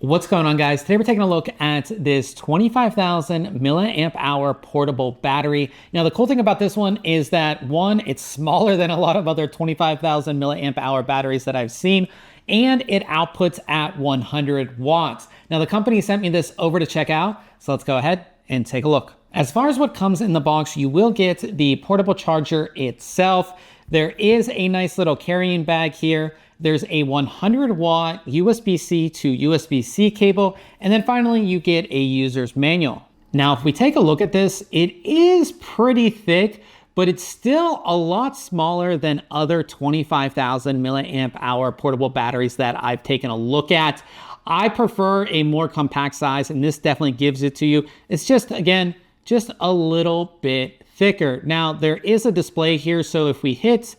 What's going on, guys? Today we're taking a look at this 25,000 milliamp hour portable battery. Now, the cool thing about this one is that one, it's smaller than a lot of other 25,000 milliamp hour batteries that I've seen, and it outputs at 100 watts. Now, the company sent me this over to check out, so let's go ahead and take a look. As far as what comes in the box, you will get the portable charger itself. There is a nice little carrying bag here. There's a 100 watt USB-C to USB-C cable. And then finally, you get a user's manual. Now, if we take a look at this, it is pretty thick, but it's still a lot smaller than other 25,000 milliamp hour portable batteries that I've taken a look at. I prefer a more compact size, and this definitely gives it to you. It's just, again, just a little bit thicker. Now, there is a display here, so if we hit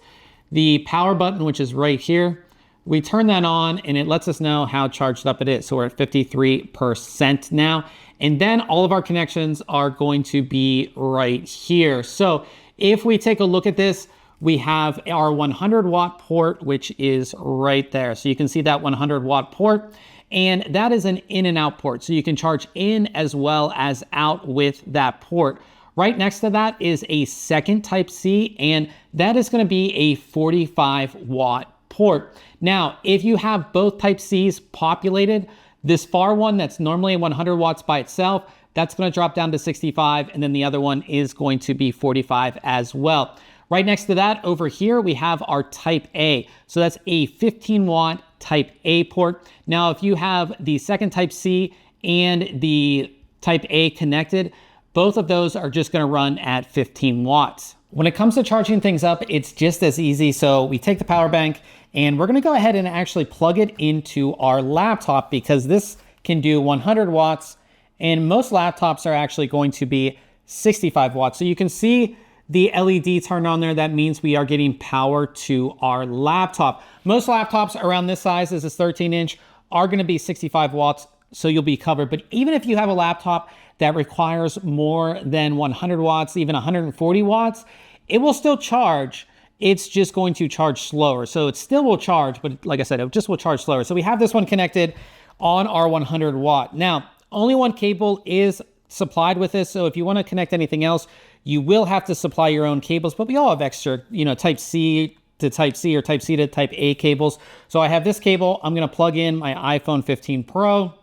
the power button, which is right here, we turn that on and it lets us know how charged up it is. So we're at 53% now. And then all of our connections are going to be right here. So if we take a look at this, we have our 100 watt port, which is right there. So you can see that 100 watt port, and that is an in and out port. So you can charge in as well as out with that port. Right next to that is a second Type-C, and that is going to be a 45 watt port. Now, if you have both Type-Cs populated, this far one that's normally 100 watts by itself, that's going to drop down to 65, and then the other one is going to be 45 as well. Right next to that over here, we have our Type-A. So that's a 15 watt Type-A port. Now, if you have the second Type-C and the Type-A connected, both of those are just going to run at 15 watts. When it comes to charging things up, it's just as easy. So we take the power bank and we're going to go ahead and actually plug it into our laptop, because this can do 100 watts and most laptops are actually going to be 65 watts. So you can see the LED turn on there. That means we are getting power to our laptop. Most laptops around this size, this is 13-inch, are going to be 65 watts, so you'll be covered. But even if you have a laptop that requires more than 100 watts, even 140 watts, it will still charge. It's just going to charge slower. So it still will charge, but like I said, it just will charge slower. So we have this one connected on our 100 watt. Now, only one cable is supplied with this. So if you want to connect anything else, you will have to supply your own cables, but we all have extra, Type-C to Type-C or Type-C to Type-A cables. So I have this cable. I'm going to plug in my iPhone 15 Pro.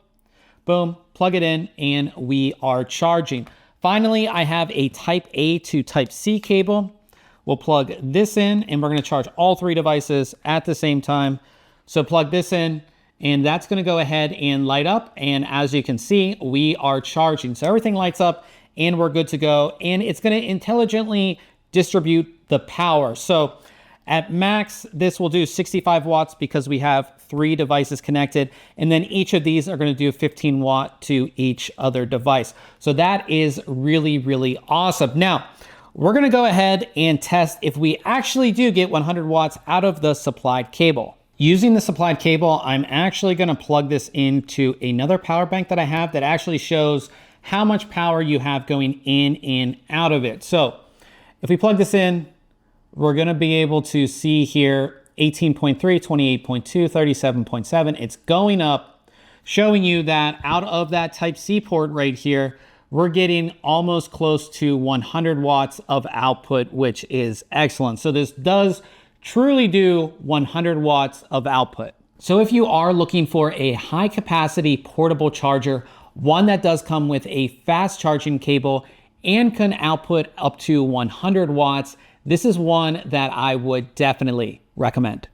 Boom, plug it in, and we are charging. Finally, I have a Type-A to Type-C cable. We'll plug this in, and we're going to charge all three devices at the same time. So plug this in, and that's going to go ahead and light up. And as you can see, we are charging. So everything lights up, and we're good to go. And it's going to intelligently distribute the power. So at max, this will do 65 watts because we have three devices connected, and then each of these are going to do 15 watt to each other device. So that is really, really awesome. Now, we're going to go ahead and test if we actually do get 100 watts out of the supplied cable. Using the supplied cable, I'm actually going to plug this into another power bank that I have that actually shows how much power you have going in and out of it. So if we plug this in, we're going to be able to see here 18.3, 28.2, 37.7. It's going up, showing you that out of that Type-C port right here, we're getting almost close to 100 watts of output, which is excellent. So this does truly do 100 watts of output. So if you are looking for a high capacity portable charger, one that does come with a fast charging cable and can output up to 100 watts, this is one that I would definitely recommend.